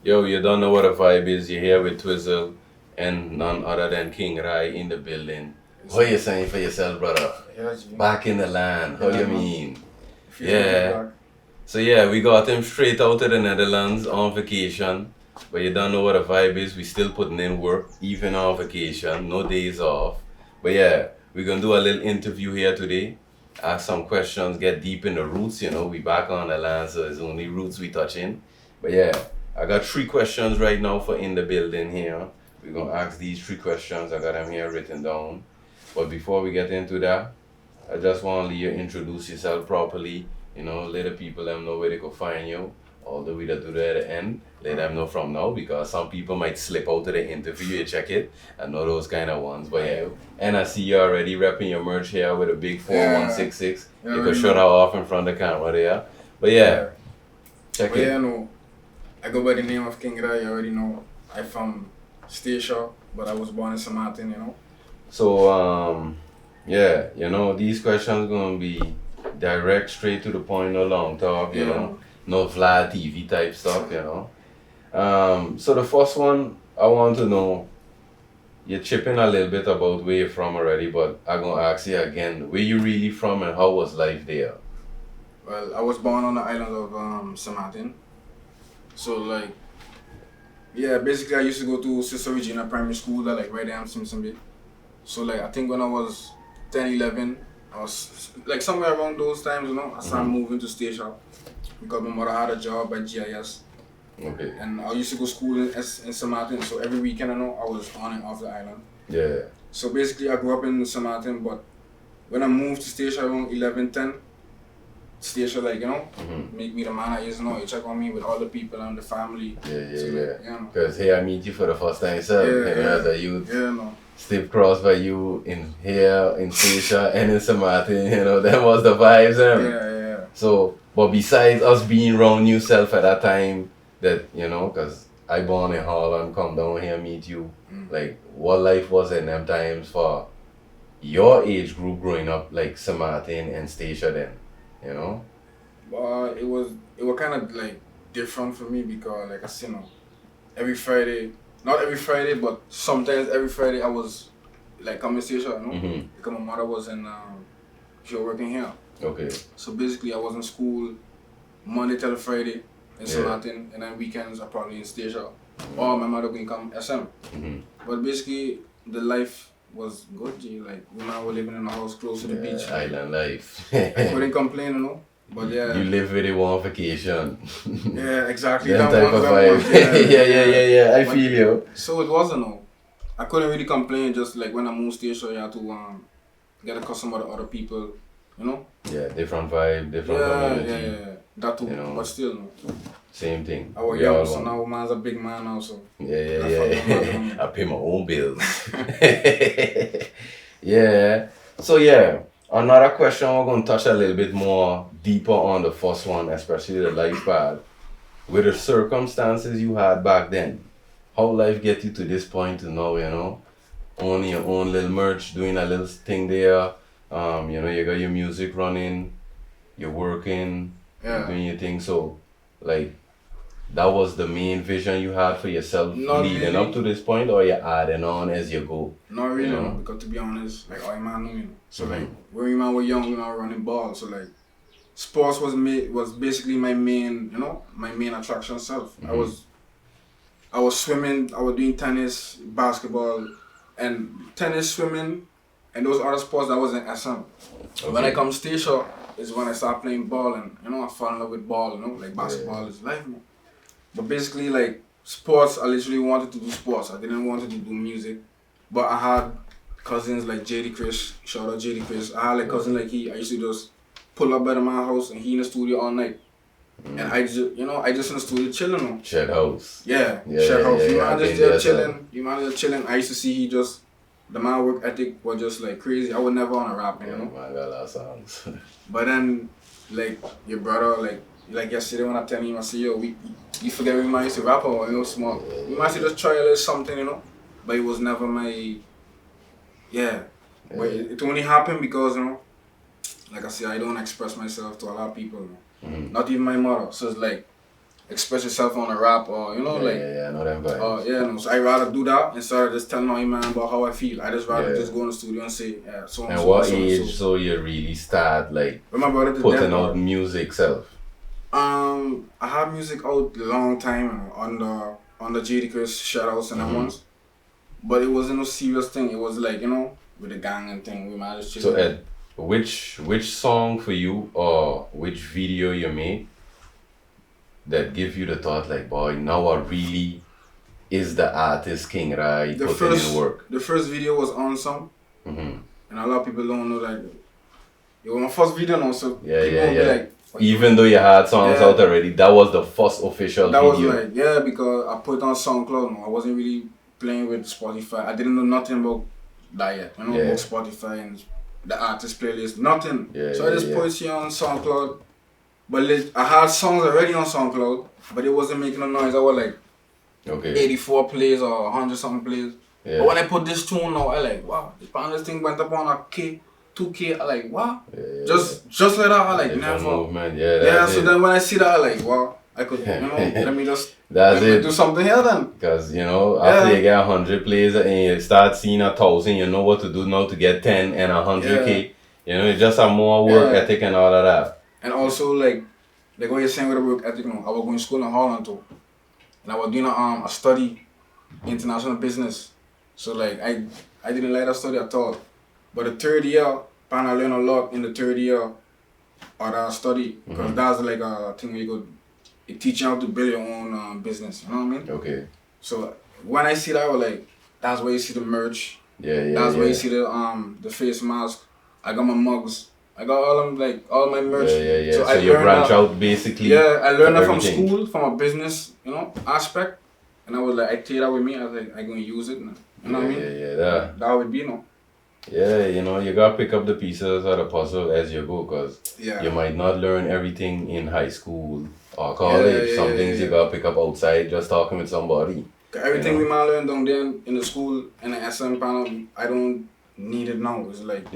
Yo, you don't know what a vibe is. You're here with Twizzle and none other than Kingrai in the building. What you saying for yourself, brother? Yeah, G. Back in the land. How Yeah, you man. mean? Feel Yeah. like So yeah, we got him straight out to the Netherlands on vacation. But you don't know what a vibe is. We still putting in work, even on vacation. No days off. But yeah, we're gonna do a little interview here today. Ask some questions, get deep in the roots. We back on the land, so it's only roots we touching. But yeah, I got 3 questions right now for in the building here. We're gonna ask these 3 questions. I got them here written down. But before we get into that, I just want you to introduce yourself properly. Let the people them know where they can find you. All the way to do that at the end, let them know from now because some people might slip out to the interview. You check it. I know those kind of ones. But yeah, and I see you already repping your merch here with a big 4166. Yeah, You already can show that know. off in front of the camera there. But yeah, check But it. yeah, no. I go by the name of Kingrai, you already know. I'm from Stacia, but I was born in St. Martin. So yeah, these questions gonna be direct, straight to the point, no long talk, no Vlad TV type stuff. So the first one I want to know, you're chipping a little bit about where you're from already, but I'm gonna ask you again, where you really from and how was life there? Well, I was born on the island of St. Martin. So, like, yeah, basically I used to go to Sister Regina Primary School, that like right there in Simpson Bay. So, like, I think when I was 10, 11, I was like somewhere around those times, I started moving to Stacia because my mother had a job at GIS. Okay. And I used to go to school in St. Martin, so every weekend I was on and off the island. Yeah. So basically I grew up in St. Martin, but when I moved to Stacia around 11, 10, Stacia make me the man I is now. You check on me with all the people and the family. Yeah. Because here I meet you for the first time, as a youth. Yeah, no. Step cross by you in here, in Stacia and in St. Martin, that was the vibes. Yeah. So, but besides us being around yourself at that time, that, because I born in Holland, come down here, meet you, like, what life was in them times for your age group growing up, like St. Martin and Stacia then, But it was kind of like different for me because, like I said, every Friday, not every Friday, but sometimes every Friday I was like coming to Stacia, because my mother was she was working here. Okay. So basically I was in school Monday till Friday in St. Martin, and then weekends I probably in Stacia. Or my mother can come SM. But basically the life was good, G. Like, we were living in a house close to the beach. Island life. I couldn't complain, But yeah. You live with it on vacation. Yeah, exactly. That type of vibe. Yeah. I feel you. So it wasn't, I couldn't really complain. Just like when I moved Stacia, you had to get accustomed to the other people, Yeah, different vibe, different community. Yeah. That too, but still, no. Same thing. I was young, so now man's a big man now, so. Yeah. I pay my own bills. Yeah. So yeah, another question we're going to touch a little bit more deeper on the first one, especially the life part. With the circumstances you had back then, how life get you to this point to now, owning your own little merch, doing a little thing there. You got your music running, you're working, you're doing your thing. So, like, that was the main vision you had for yourself leading up to this point, or you're adding on as you go? Not really, because to be honest, like, all man know, So, like, when we man were young, running ball. So, like, sports was basically my main, my main attraction self. I was swimming, I was doing tennis, basketball, and tennis, swimming, and those other sports that was in SM. Okay. When I come to Stacia is when I start playing ball, and I fall in love with ball, like basketball is life, man. But basically, like, sports, I literally wanted to do sports. I didn't want to do music. But I had cousins like JD Chris, shout out JD Chris. I had like cousins like I used to just pull up by my house and he in the studio all night. And I just in the studio chilling. Shed house. Yeah, shed house. You man just there chilling. You man just chilling. I used to see the man work ethic was just like crazy. I would never want to rap, Man, got a lot of songs. But then, like, your brother, like yesterday when I tell him, I say, yo, you forget we might used to rap or, small. We might just try a little something, But it was never my, But it only happened because, like I said, I don't express myself to a lot of people, Not even my mother. So it's like, express yourself on a rap or like I know them vibes. no. So I rather do that instead of just telling my man about how I feel. I just rather just go in the studio and say so and so what so age so. so you really start like But my brother did putting that out music self? I had music out a long time on the Jadakiss shoutouts and that ones, but it wasn't a serious thing. It was like with the gang and thing. We managed to. So Ed, which song for you or which video you made that give you the thought like, boy, now I really is the artist Kingrai putting in work? The first video was on some, and a lot of people don't know that. It was my first video now, so people will be like. Even though you had songs out already, that was the first official that video. That was like, because I put it on SoundCloud. No, I wasn't really playing with Spotify. I didn't know nothing about that yet. About Spotify and the artist playlist, nothing. So I just put it here on SoundCloud. But I had songs already on SoundCloud, but it wasn't making a noise. I was like 84 plays or 100 something plays. But when I put this tune now, I like, wow, this thing went up on a K. 2K, I like, wow. Just like that, I like, never. Movement. So then when I see that, I like, wow, I could, let me just do something here then. Because, after you get 100 plays and you start seeing 1,000, you know what to do now to get 10 and 100K. You just have more work ethic and all of that. And also, like what you're saying with the work ethic, I was going to school in Holland too. And I was doing a study, international business. So, like, I didn't like that study at all. But the third year, I learned a lot in the third year of that study. Because that's like a thing where it teach you how to build your own business. You know what I mean? Okay. So when I see that, I was like, that's where you see the merch. That's where you see the face mask. I got my mugs. I got all my merch. So I you branch out basically. I learned that from school, from a business, aspect. And I was like, I take that with me. I was like, I'm going to use it now. You know what I mean? That would be, Yeah, you gotta pick up the pieces of the puzzle as you go, cause you might not learn everything in high school or college. Some things you gotta pick up outside, just talking with somebody. Everything we might learn down there in the school in the SM panel, I don't need it now. It's like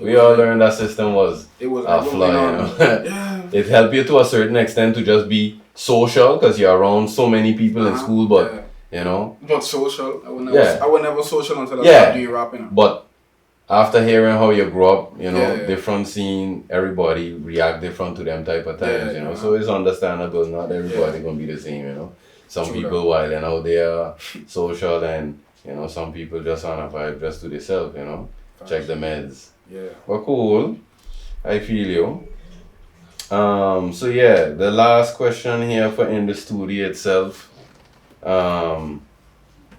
we all learned that system was a flaw. It helped you to a certain extent to just be social, cause you're around so many people in school, but But social, I would never social until I started doing rapping. But after hearing how you grew up, different scene, everybody react different to them type of times, so it's understandable. Not everybody gonna be the same, Some people wilding out there, social, and some people just on a vibe, just to themselves, check the meds. But cool, I feel you. So the last question here for in the studio itself.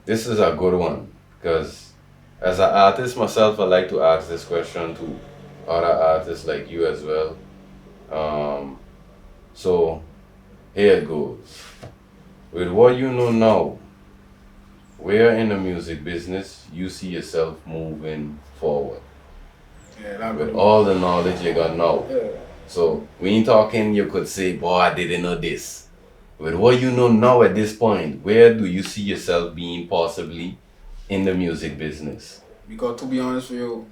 This is a good one, because as an artist myself, I like to ask this question to other artists like you as well. So here it goes. With what you know now, where in the music business you see yourself moving forward? With all the knowledge you got now. So we ain't talking you could say, boy, I didn't know this. With what you know now at this point, where do you see yourself being possibly in the music business? Because to be honest with you,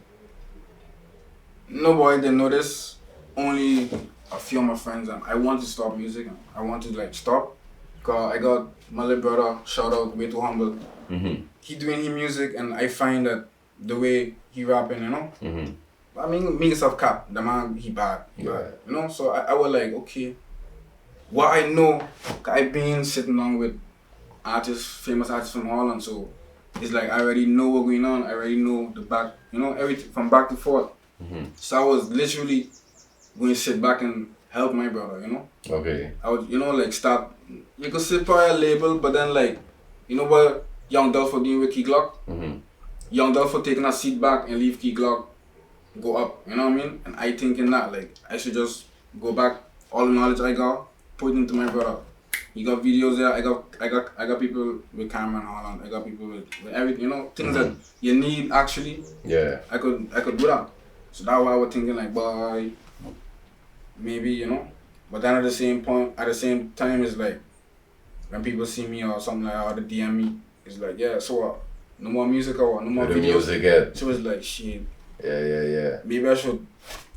nobody didn't know this. Only a few of my friends. I want to stop music. I want to stop. Because I got my little brother, shout out, Way Too Humble. He doing his music, and I find that the way he rapping, I mean, me himself cap. The man, he bad. So I was like, okay. What I know, I've been sitting down with famous artists from Holland, so it's like I already know what's going on. I already know the back, everything from back to forth. So I was literally going to sit back and help my brother, Okay. I would, start. You could sit by a label, but then what Young Dolph doing with Key Glock? Young Dolph taking a seat back and leave Key Glock go up, you know what I mean? And I thinking that I should just go back, all the knowledge I got, put it into my brother. You got videos there. I got people with camera in Holland. I got people with everything. Things that you need actually. Yeah. I could do that. So that's why I was thinking boy, maybe But then at the same time, it's like when people see me or something or they DM me, it's like so what? No more music or no more videos. Music, So it's like shit. Yeah. Maybe I should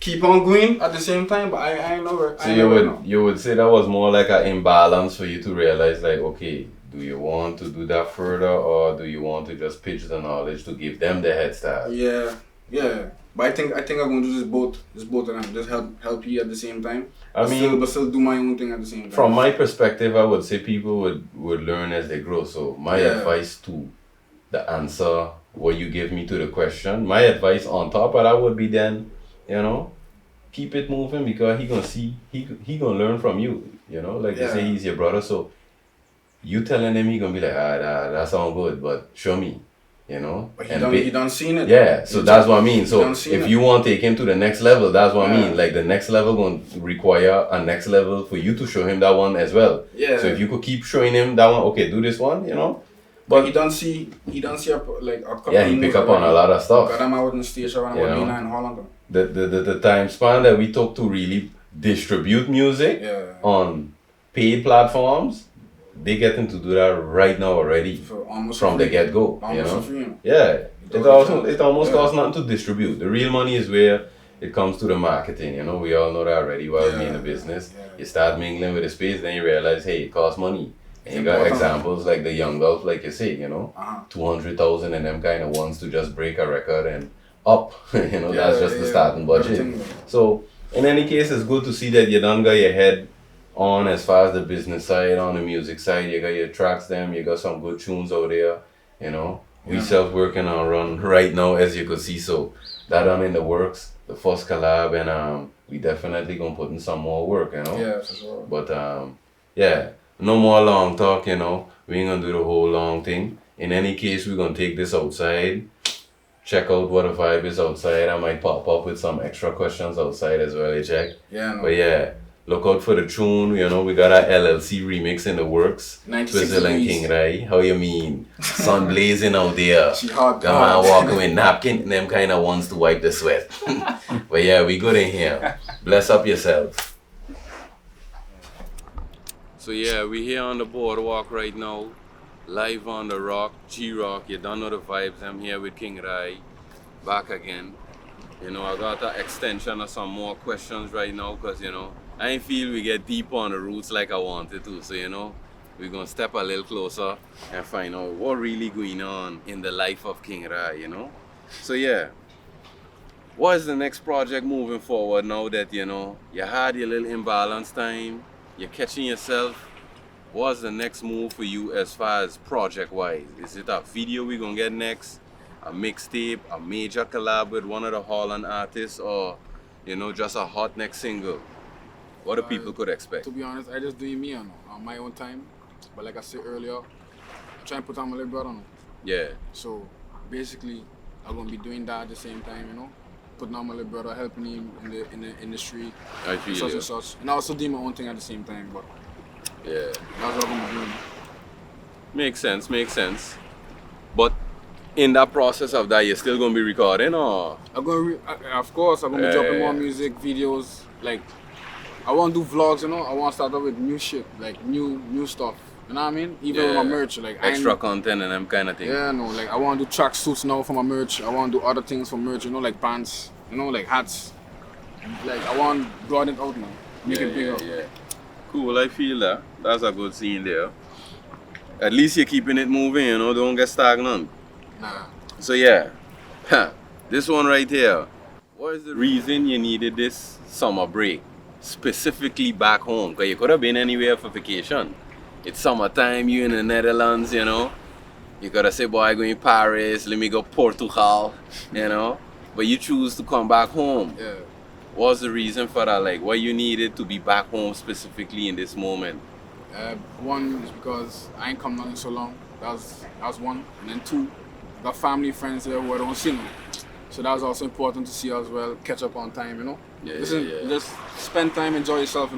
keep on going at the same time, but I know where. So you would say that was more like an imbalance for you to realize, like, okay, do you want to do that further, or do you want to just pitch the knowledge to give them the head start? Yeah. But I think I'm gonna do this both of them. Just help you at the same time. I mean, but still do my own thing at the same time. From my perspective, I would say people would learn as they grow. So my advice to the answer, what you give me to the question, my advice on top of that would be then, keep it moving, because he gonna learn from you. Like you say, he's your brother, so you telling him, he gonna be like, that sounds good, but show me. But he done seen it. Yeah, so that's what I mean. So if you want to take him to the next level, that's what I mean. Like the next level going to require a next level for you to show him that one as well. Yeah. So if you could keep showing him that one, okay, do this one, But he don't see a couple. Yeah, he pick up on a lot of stuff. Got him out in the stage around Medina and Holland. The time span that we took to really distribute music on paid platforms, they getting to do that right now already from the get go. Yeah, it almost costs nothing to distribute. The real money is where it comes to the marketing. We all know that already while being in the business. You start mingling with the space, then you realize, hey, it costs money. And you got examples like the Young Gulf, like you say, 200,000 and them kind of ones to just break a record and up. That's just the starting budget. So in any case, it's good to see that you done got your head on as far as the business side, on the music side. You got your tracks, you got some good tunes out there, We self-working on Run right now, as you could see, so that in the works, the first collab, and we definitely gonna put in some more work, Yeah, for sure. But no more long talk, we ain't gonna do the whole long thing. In any case, we're gonna take this outside, check out what the vibe is outside. I might pop up with some extra questions outside as well, check. Yeah, But look out for the tune, we got our LLC remix in the works. Twizzle and Kingrai. How you mean? Sun blazing out there. The man walking with napkin and them kind of ones to wipe the sweat. But we good in here. Bless up yourself. So we here on the boardwalk right now. Live on the rock, G-Rock. You don't know the vibes. I'm here with Kingrai. Back again. I got an extension of some more questions right now because, I ain't feel we get deep on the roots like I wanted to. So, we're going to step a little closer and find out what really going on in the life of Kingrai, So, what is the next project moving forward now that, you had your little imbalance time, you're catching yourself? What's the next move for you as far as project-wise? Is it a video we're going to get next? A mixtape, a major collab with one of the Holland artists, or just a hot next single? What do people could expect? To be honest, I just doing me on my own time. But like I said earlier, I try and put on my little brother on. Yeah. So basically, I'm gonna be doing that at the same time, putting on my little brother, helping him in the industry, I feel such and such, and also doing my own thing at the same time. But that's what I'm gonna be doing. Makes sense. But in that process of that, you're still gonna be recording, or? Of course, I'm gonna be dropping more music videos. Like, I want to do vlogs, I want to start off with new shit, like new stuff. You know what I mean? Even with my merch, like extra content and them kind of thing. Yeah, no, like I want to do track suits now for my merch. I want to do other things for merch, like pants, like hats. Like I want to broaden it out now, make it bigger. Yeah. Cool, I feel that. That's a good scene there. At least you're keeping it moving, don't get stagnant. Nah. So this one right here. What is the reason you needed this summer break? Specifically back home, because you could have been anywhere for vacation. It's summertime, you in the Netherlands, You gotta say, boy, I'm going to Paris, let me go Portugal, But you choose to come back home. Yeah. What's the reason for that? Like, what you needed to be back home specifically in this moment? One is because I ain't come down in so long. That was one. And then two, got family, friends there who I don't see now. So that was also important to see as well, catch up on time, Just spend time, enjoy yourself,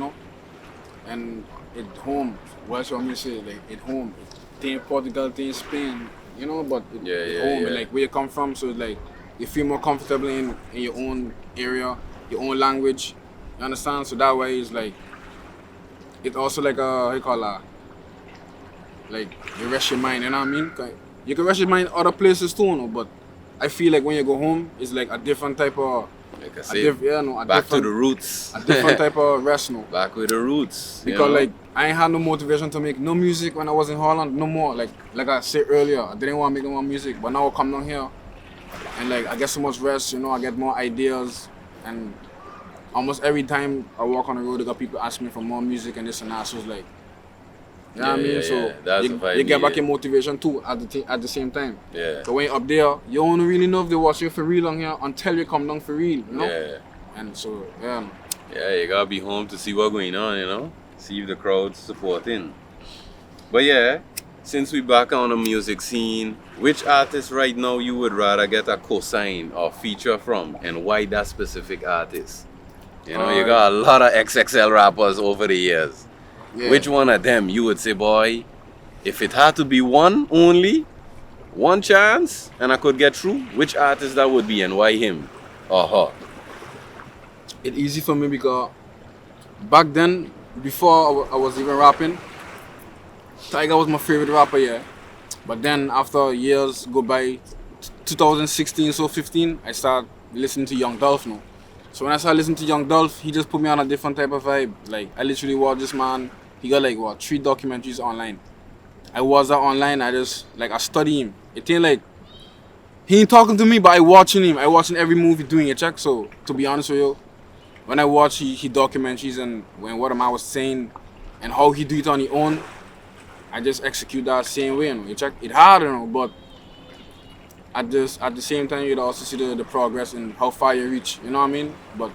And at home, what you want me to say? Like, at home, stay in Portugal, stay in Spain, but at home, like, where you come from, so like, you feel more comfortable in your own area, your own language, you understand? So that way, it's like, it's also like like, you rest your mind, you know what I mean? You can rest your mind other places too, but I feel like when you go home, it's like a different type of, Like I said, back to the roots. a different type of rest now. Back with the roots. Because like I ain't had no motivation to make no music when I was in Holland, no more. Like I said earlier, I didn't want to make no more music, but now I come down here and like I get so much rest, you know, I get more ideas, and almost every time I walk on the road, I got people asking me for more music and this and that. So it's like, you know what I mean? So that's you get back your motivation too at the same time. Yeah. But when you're up there, you don't really know if they watch you for real on here until you come down for real, you know? Yeah. And so, yeah. Yeah, you gotta be home to see what's going on, you know? See if the crowd's supporting. But yeah, since we back on the music scene, which artist right now you would rather get a cosign or feature from, and why that specific artist? You know, you got a lot of XXL rappers over the years. Yeah. Which one of them you would say, boy, if it had to be one only, one chance, and I could get through, which artist that would be and why him or her? It's easy for me because back then, before I was even rapping, Tiger was my favorite rapper, yeah. But then after years go by, 2016, so 15, I started listening to Young Dolph now. So when I started listening to Young Dolph, he just put me on a different type of vibe. Like I literally watched this man. He got like 3 documentaries online. I watched that online. I study him. It ain't like he ain't talking to me, but I watching him. I watching every movie doing a check. So to be honest with you, when I watch he documentaries and when what I was saying and how he do it on his own, I just execute that same way. You know, you check it hard, you know, but at the same time you'd also see the progress and how far you reach. You know what I mean? But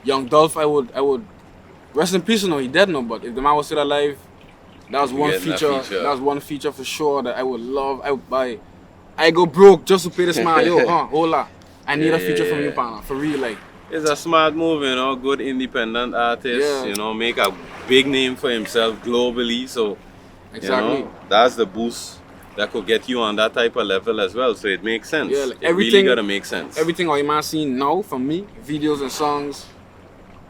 Young Dolph, I would rest in peace. You know, he dead now. But if the man was still alive, that was one feature. That was one feature for sure that I would love. I would buy. I go broke just to pay this man. Yo, hola. I need a feature from you, partner. For real, like. It's a smart move, you know, good independent artist, you know, make a big name for himself globally. So, exactly. You know, that's the boost that could get you on that type of level as well. So it makes sense. Yeah, like it really gotta make sense. Everything I man seen now from me, videos and songs,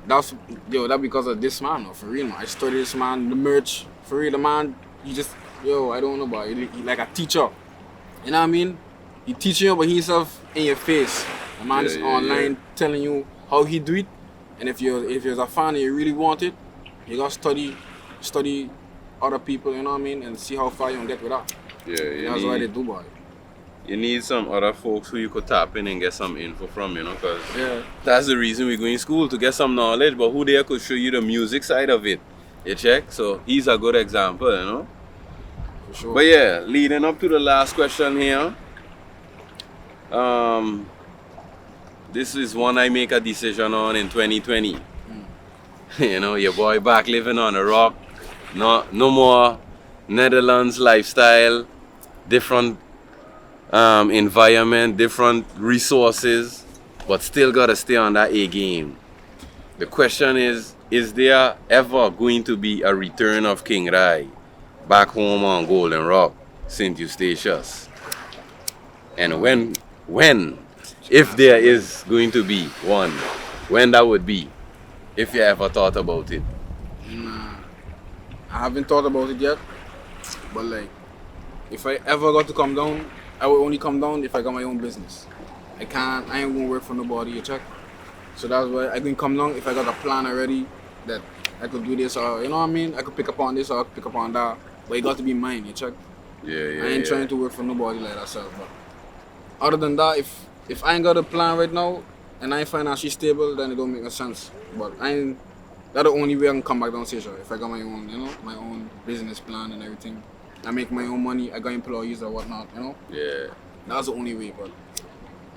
that's because of this man, for real, man. I studied this man, the merch, for real, the man, he just, I don't know about it. He like a teacher. You know what I mean? He teaching you, but he himself in your face. The man is online telling you how he do it, and if you're a fan and you really want it, you gotta study other people, you know what I mean, and see how far you can get with that. Yeah, that's why they do, boy. You need some other folks who you could tap in and get some info from, you know, because that's the reason we go in school, to get some knowledge, but who there could show you the music side of it. You check? So he's a good example, you know. For sure. But yeah, leading up to the last question here. This is one I make a decision on in 2020. You know, your boy back living on the rock. No more Netherlands lifestyle, different environment, different resources, but still gotta stay on that A game. The question is there ever going to be a return of Kingrai back home on Golden Rock, St. Eustatius? And when, if there is going to be one, when that would be, if you ever thought about it? Nah, I haven't thought about it yet, but like, if I ever got to come down, I will only come down if I got my own business. I ain't gonna work for nobody, you check? So that's why I can come down if I got a plan already that I could do this, or you know what I mean? I could pick up on this or I could pick up on that, but it got to be mine, you check? Yeah. I ain't trying to work for nobody like that, but other than that, if I ain't got a plan right now and I ain't financially stable, then it don't make no sense. But that's the only way I can come back down station. If I got my own, you know, my own business plan and everything. I make my own money, I got employees or whatnot, you know? Yeah. That's the only way, but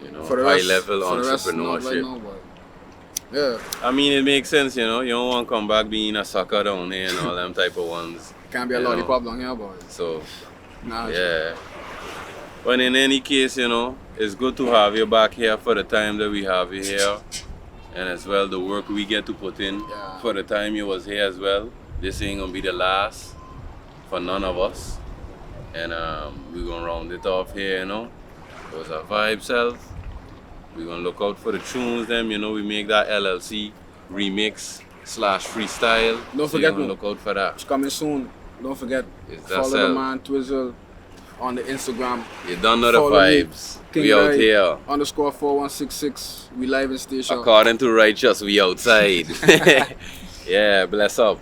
you know, for the rest, high level for the rest, entrepreneurship. not right now, but yeah. I mean, it makes sense, you know. You don't want to come back being a sucker down there and all them type of ones. Can't be a lollipop down here, boy. So, nah, yeah. But in any case, you know, it's good to have you back here for the time that we have you here. And as well, the work we get to put in for the time you was here as well. This ain't gonna be the last for none of us. And we're gonna round it off here, you know. It was a vibe self. We're gonna look out for the tunes them, you know, we make that LLC remix / freestyle. Don't forget, look out for that. It's coming soon. Don't forget. It's that Follow self. the man, Twizzle. on the Instagram. You don't know the Follow me, vibes. We out Kingrai here. _4166. We live in station. According to Righteous, we outside. Yeah, bless up.